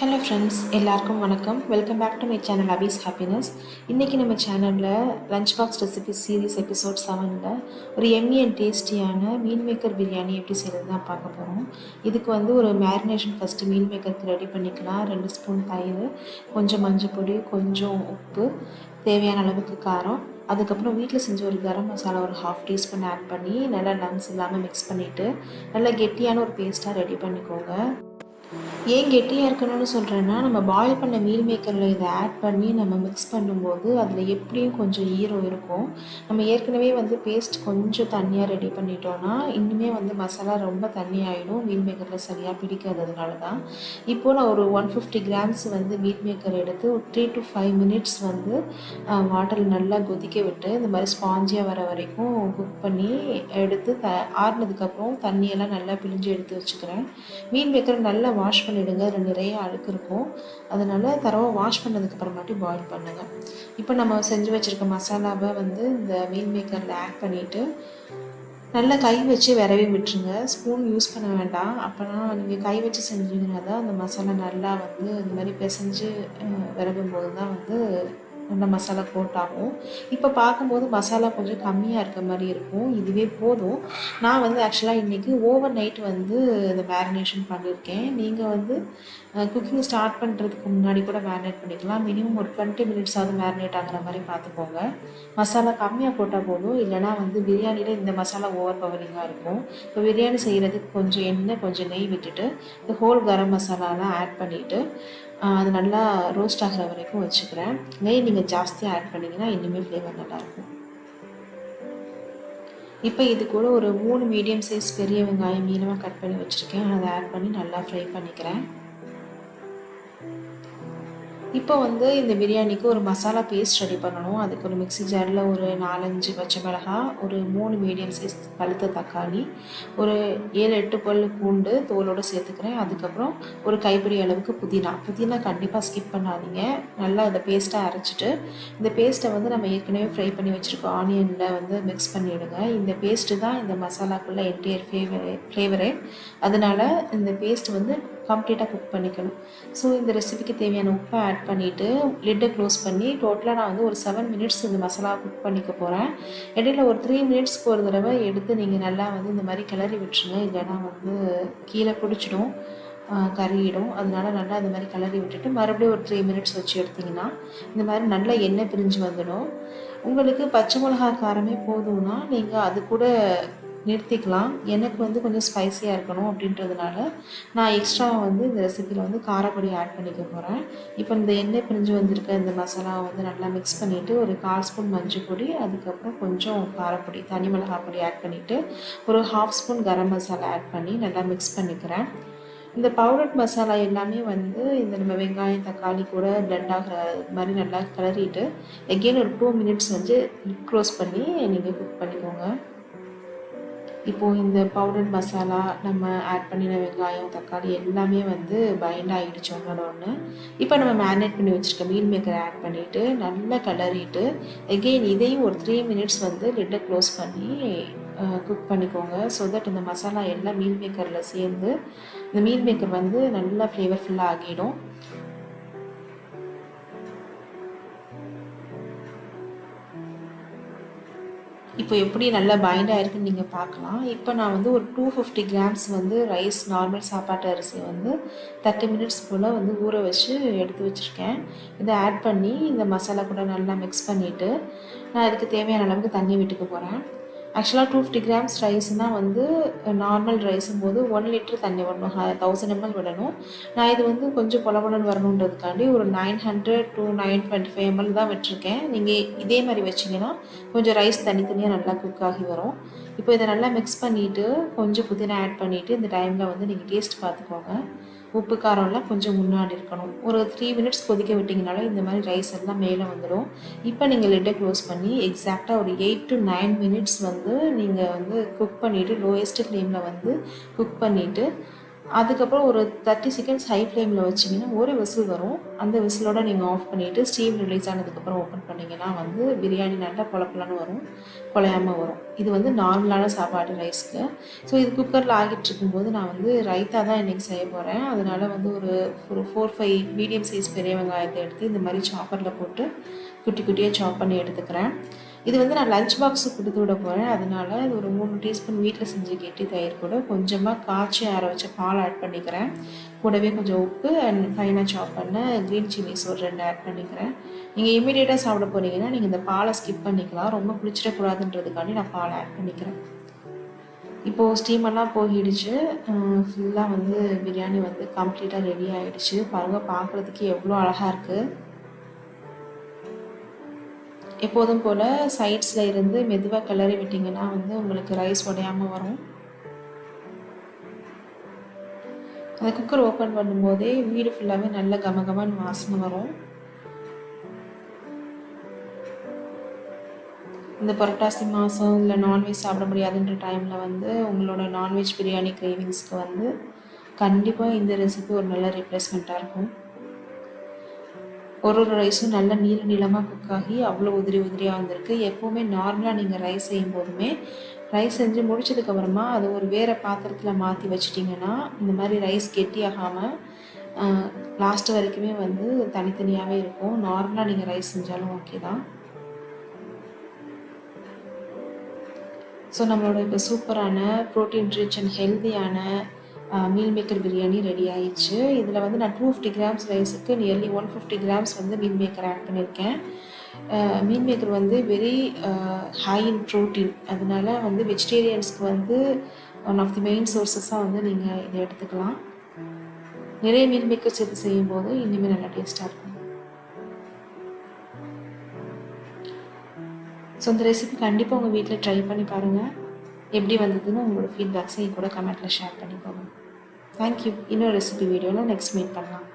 Hello friends, எல்லாருக்கும் வணக்கம். Welcome back to my channel Abi's happiness. இன்றைக்கி நம்ம சேனலில் lunch box recipe series episode 7ல் ஒரு எம்மி அண்ட் டேஸ்டியான மீல் மேக்கர் பிரியாணி எப்படி செய்கிறது தான் பார்க்க போகிறோம். இதுக்கு ஒரு மேரினேஷன் ஃபஸ்ட்டு மீல் மேக்கருக்கு ரெடி பண்ணிக்கலாம். 2 ஸ்பூன் தயிர், கொஞ்சம் மஞ்சள் பொடி, கொஞ்சம் உப்பு, தேவையான அளவுக்கு காரம், அதுக்கப்புறம் வீட்டில் செஞ்ச ஒரு கரம் மசாலா ஒரு 1/2 டீஸ்பூன் ஆட் பண்ணி நல்லா லம்ஸ் இல்லாமல் மிக்ஸ் பண்ணிவிட்டு நல்லா கெட்டியான ஒரு பேஸ்ட்டாக ரெடி பண்ணிக்கோங்க. ஏன் கெட்டியாக இருக்கணும்னு சொல்கிறேன்னா, நம்ம பாயில் பண்ண மீல் மேக்கரில் இதை ஆட் பண்ணி நம்ம மிக்ஸ் பண்ணும்போது அதில் எப்படியும் கொஞ்சம் ஈரம் இருக்கும். நம்ம ஏற்கனவே பேஸ்ட் கொஞ்சம் தண்ணியாக ரெடி பண்ணிட்டோன்னா இன்னுமே மசாலா ரொம்ப தண்ணி ஆகிடும், மீல் மேக்கரில் சரியாக பிடிக்காததுனால தான். இப்போது நான் ஒரு 150 கிராம்ஸ் மீல் மேக்கர் எடுத்து ஒரு 3 to 5 மினிட்ஸ் வாட்டரில் நல்லா கொதிக்க விட்டு இந்த மாதிரி ஸ்பாஞ்சியாக வர வரைக்கும் குக் பண்ணி எடுத்து ஆறுனதுக்கப்புறம் தண்ணியெல்லாம் நல்லா பிழிஞ்சு எடுத்து வச்சுக்கிறேன். மீல் மேக்கர் நல்லா வாஷ் பண்ணிவிடுங்க, அதில் நிறைய அழுக்கு இருக்கும். அதனால் தரவாக வாஷ் பண்ணதுக்கப்புறமாட்டி பாயில் பண்ணுங்கள். இப்போ நம்ம செஞ்சு வச்சுருக்க மசாலாவை இந்த மீல் மேக்கரில் ஆட் பண்ணிவிட்டு நல்லா கை வச்சு விரவி விட்டுருங்க. ஸ்பூன் யூஸ் பண்ண வேண்டாம். அப்போனா நீங்கள் கை வச்சு செஞ்சீங்கன்னா தான் அந்த மசாலா நல்லா இந்த மாதிரி பிசைஞ்சு விரவும் போது தான் நல்லா மசாலா போட்டாகும். இப்போ பார்க்கும்போது மசாலா கொஞ்சம் கம்மியாக இருக்க மாதிரி இருக்கும். இதுவே போதும். நான் ஆக்சுவலாக இன்றைக்கி ஓவர் நைட் இந்த மேரினேஷன் பண்ணியிருக்கேன். நீங்கள் குக்கிங் ஸ்டார்ட் பண்ணுறதுக்கு முன்னாடி கூட மேரினேட் பண்ணிக்கலாம். மினிமம் ஒரு 20 மினிட்ஸாவது மேரினேட் ஆகிற மாதிரி பார்த்துக்கோங்க. மசாலா கம்மியாக போட்டால் போதும், இல்லைனா பிரியாணியில் இந்த மசாலா ஓவர் பவரிங்காக இருக்கும். இப்போ பிரியாணி செய்கிறதுக்கு கொஞ்சம் எண்ணெய், கொஞ்சம் நெய் விட்டுட்டு இந்த ஹோல் கரம் மசாலாலாம் ஆட் பண்ணிவிட்டு அது நல்லா ரோஸ்ட் ஆகிற வரைக்கும் வச்சுக்கிறேன். நெய் நீங்கள் ஜாஸ்தியாக ஆட் பண்ணிங்கன்னா இன்னுமே ஃப்ளேவர் நல்லாயிருக்கும். இப்போ இது கூட ஒரு 3 மீடியம் சைஸ் பெரிய வெங்காயம் நீளமாக கட் பண்ணி வச்சுருக்கேன். அதை ஆட் பண்ணி நல்லா ஃப்ரை பண்ணிக்கிறேன். இப்போ இந்த பிரியாணிக்கு ஒரு மசாலா பேஸ்ட் ரெடி பண்ணணும். அதுக்கு ஒரு மிக்ஸி ஜாரில் ஒரு 4-5 பச்சை மிளகாய், ஒரு 3 மீடியம் சைஸ் பழுத்த தக்காளி, ஒரு 7-8 பல் பூண்டு தோலோடு சேர்த்துக்கிறேன். அதுக்கப்புறம் ஒரு கைப்பிடி அளவுக்கு புதினா கண்டிப்பாக ஸ்கிப் பண்ணாதீங்க. நல்லா இந்த பேஸ்ட்டாக அரைச்சிட்டு இந்த பேஸ்ட்டை நம்ம ஏற்கனவே ஃப்ரை பண்ணி வச்சுருக்கோம் ஆனியனில் மிக்ஸ் பண்ணிவிடுங்க. இந்த பேஸ்ட்டு தான் இந்த மசாலாக்குள்ளே என்டையர் ஃப்ளேவரே. அதனால் இந்த பேஸ்ட் கம்ப்ளீட்டாக குக் பண்ணிக்கணும். ஸோ இந்த ரெசிபிக்கு தேவையான உப்பை ஆட் பண்ணிவிட்டு லிட்டை க்ளோஸ் பண்ணி டோட்டலாக நான் ஒரு 7 மினிட்ஸ் இந்த மசாலா குக் பண்ணிக்க போகிறேன். இடையில ஒரு 3 மினிட்ஸ்க்கு ஒரு தடவை எடுத்து நீங்கள் நல்லா இந்த மாதிரி கிளறி விட்டுருங்க. இல்லைன்னா கீழே பிடிச்சிடும், கறியிடும். அதனால நல்லா இந்த மாதிரி கிளறி விட்டுட்டு மறுபடியும் ஒரு 3 மினிட்ஸ் வச்சு எடுத்திங்கன்னா இந்த மாதிரி நல்லா எண்ணெய் பிரிஞ்சு வந்துடும். உங்களுக்கு பச்சை மிளகா காரமே போதும்னா நீங்கள் அது கூட நிறுத்திக்கலாம். எனக்கு கொஞ்சம் ஸ்பைஸியாக இருக்கணும் அப்படின்றதுனால நான் எக்ஸ்ட்ரா இந்த ரெசிபியில் காரப்பொடி ஆட் பண்ணிக்க போகிறேன். இப்போ இந்த எண்ணெய் பிரிஞ்சு வந்திருக்க இந்த மசாலாவை நல்லா மிக்ஸ் பண்ணிவிட்டு ஒரு 1/4 ஸ்பூன் மஞ்சள் பொடி, அதுக்கப்புறம் கொஞ்சம் காரப்பொடி, தனி மிளகாய் பொடி ஆட் பண்ணிவிட்டு ஒரு 1/2 ஸ்பூன் கரம் மசாலா ஆட் பண்ணி நல்லா மிக்ஸ் பண்ணிக்கிறேன். இந்த பவுடர் மசாலா எல்லாமே இந்த நம்ம வெங்காயம் தக்காளி கூட பிளெண்ட் ஆகிற மாதிரி நல்லா கிளறிட்டு எகெயின் ஒரு 2 மினிட்ஸ் க்ளோஸ் பண்ணி நீங்கள் குக் பண்ணிக்கோங்க. இப்போது இந்த பவுடர் மசாலா நம்ம ஆட் பண்ணின வெங்காயம் தக்காளி எல்லாமே பைண்ட் ஆகிடுச்சு ஒன்றோட ஒன்று. இப்போ நம்ம மேரினேட் பண்ணி வச்சுருக்க மீல் மேக்கரை ஆட் பண்ணிவிட்டு நல்லா கிளறிட்டு எகெயின் இதையும் ஒரு 3 மினிட்ஸ் லிட்டை க்ளோஸ் பண்ணி குக் பண்ணிக்கோங்க. ஸோ தட் இந்த மசாலா எல்லாம் மீல் மேக்கரில் சேர்ந்து இந்த மீல் மேக்கர் நல்லா ஃப்ளேவர்ஃபுல்லாக ஆகிடும். இப்போ எப்படி நல்லா பைண்ட் ஆகிருக்குன்னு நீங்கள் பார்க்கலாம். இப்போ நான் ஒரு 250 கிராம்ஸ் ரைஸ், நார்மல் சாப்பாட்டு அரிசி 30 மினிட்ஸ் போல் ஊற வச்சு எடுத்து வச்சுருக்கேன். இதை ஆட் பண்ணி இந்த மசாலா கூட நல்லா மிக்ஸ் பண்ணிவிட்டு நான் இதுக்கு தேவையான அளவுக்கு தண்ணி விட்டுக்க போகிறேன். ஆக்சுவலாக 250 கிராம்ஸ் ரைஸ்னால் நார்மல் ரைஸும் போது 1 லிட்டர் தண்ணி விடணும், 1000 ml விடணும். நான் இது கொஞ்சம் பொலபொலன்னு வரணுன்றதுக்காண்டி ஒரு 900 to 925 ml தான் விட்டுருக்கேன். நீங்கள் இதே மாதிரி வச்சிங்கன்னா கொஞ்சம் ரைஸ் தனித்தனியாக நல்லா குக் ஆகி வரும். இப்போ இதை நல்லா மிக்ஸ் பண்ணிவிட்டு கொஞ்சம் புதினா ஆட் பண்ணிவிட்டு இந்த டைமில் நீங்கள் டேஸ்ட் பார்த்துக்கோங்க. உப்பு காரம்லாம் கொஞ்சம் முன்னாடி இருக்கணும். ஒரு 3 மினிட்ஸ் கொதிக்க விட்டிங்கனால இந்த மாதிரி ரைஸ் எல்லாம் மேலே வந்துடும். இப்போ நீங்கள் லிட்டை க்ளோஸ் பண்ணி எக்ஸாக்டாக ஒரு 8 to 9 மினிட்ஸ் நீங்கள் குக் பண்ணிவிட்டு லோயஸ்ட் ஃப்ளேமில் குக் பண்ணிவிட்டு அதுக்கப்புறம் ஒரு 30 செகண்ட்ஸ் ஹை ஃப்ளேமில் வச்சிங்கன்னா ஒரு விசில் வரும். அந்த விசிலோட நீங்கள் ஆஃப் பண்ணிவிட்டு ஸ்டீம் ரிலீஸ் ஆனதுக்கப்புறம் ஓப்பன் பண்ணிங்கன்னா வந்து பிரியாணி நல்லா பொலப்பொலன்னு வரும், குழையாமல் வரும். இது வந்து நார்மலான சாப்பாடு ரைஸ்க்கு. ஸோ இது குக்கரில் ஆகிட்டு இருக்கும்போது நான் வந்து ரைத்தா தான் இன்றைக்கி செய்ய போகிறேன். அதனால் வந்து ஒரு 4-5 மீடியம் சைஸ் பெரிய வெங்காயத்தை எடுத்து இந்த மாதிரி சாப்பரில் போட்டு குட்டி குட்டியாக சாப் பண்ணி எடுத்துக்கிறேன். இது வந்து நான் லஞ்ச் பாக்ஸுக்கு கொடுத்து விட போகிறேன். அதனால் இது ஒரு 3 டீஸ்பூன் வீட்டில் செஞ்ச கெட்டி தயிர் கூட கொஞ்சமாக காய்ச்சி ஆற வச்ச பால் ஆட் பண்ணிக்கிறேன். கூடவே கொஞ்சம் உப்பு அண்ட் ஃபைனாக சாப் பண்ண க்ரீன் சில்லிஸ் ஒரு 2 ஆட் பண்ணிக்கிறேன். நீங்கள் இமீடியட்டாக சாப்பிட போகிறீங்கன்னா நீங்கள் இந்த பாலை ஸ்கிப் பண்ணிக்கலாம். ரொம்ப புளிச்சிடக்கூடாதுன்றதுக்காண்டி நான் பால் ஆட் பண்ணிக்கிறேன். இப்போது ஸ்டீமெல்லாம் போயிடுச்சு. ஃபுல்லாக வந்து பிரியாணி வந்து கம்ப்ளீட்டாக ரெடி ஆகிடுச்சு. பாருங்கள், பார்க்குறதுக்கு எவ்வளோ அழகாக இருக்குது. எப்போதும் போல் சைட்ஸில் இருந்து மெதுவாக கிளறி விட்டிங்கன்னா வந்து உங்களுக்கு ரைஸ் உடையாமல் வரும். அந்த குக்கர் ஓப்பன் பண்ணும்போதே வீடு ஃபுல்லாகவே நல்ல கமகமன்னு வாசனை வரும். இந்த புரட்டாசி மாதம் இல்லை நான்வெஜ் சாப்பிட முடியாதுன்ற டைமில் வந்து உங்களோட நான்வெஜ் பிரியாணி கிரேவிங்ஸ்க்கு வந்து கண்டிப்பாக இந்த ரெசிபி ஒரு நல்ல ரீப்ளேஸ்மெண்ட்டாக இருக்கும். ஒரு ரைஸும் நல்ல நீளமாக குக் ஆகி அவ்வளோ உதிரியாக வந்திருக்கு. எப்போவுமே நார்மலாக நீங்கள் ரைஸ் செய்யும் போதுமே ரைஸ் செஞ்சு முடிச்சதுக்கப்புறமா அது ஒரு வேறு பாத்திரத்தில் மாற்றி வச்சிட்டிங்கன்னா இந்த மாதிரி ரைஸ் கெட்டியாகாமல் லாஸ்ட்டு வரைக்குமே வந்து தனித்தனியாகவே இருக்கும். நார்மலாக நீங்கள் ரைஸ் செஞ்சாலும் ஓகே தான். ஸோ நம்மளோட இப்போ சூப்பரான ப்ரோட்டீன் ரிச் அண்ட் ஹெல்த்தியான மீல் மேக்கர் பிரியாணி ரெடி ஆயிடுச்சு. இதில் வந்து நான் 250 கிராம்ஸ் ரைஸுக்கு நியர்லி 150 கிராம்ஸ் வந்து மீல் மேக்கர் ஆட் பண்ணியிருக்கேன். மீல் மேக்கர் வந்து வெரி ஹை இன் ப்ரோட்டீன். அதனால வந்து வெஜிடேரியன்ஸ்க்கு வந்து ஒன் ஆஃப் தி மெயின் சோர்ஸஸாக வந்து நீங்கள் இதை எடுத்துக்கலாம். நிறைய மீல் மேக்கர் சேர்த்து செய்யும்போது இனிமேல் நல்லா டேஸ்ட்டாக இருக்கும். ஸோ இந்த ரெசிபி கண்டிப்பாக உங்கள் வீட்டில் ட்ரை பண்ணி பாருங்கள். எப்படி வந்ததுன்னு உங்களோட ஃபீட்பேக்ஸை கூட கமெண்ட்டில் ஷேர் பண்ணிக்கோங்க. தேங்க்யூ. இன்னொரு ரெசிபி வீடியோவில் நெக்ஸ்ட் மீட் பண்ணலாம்.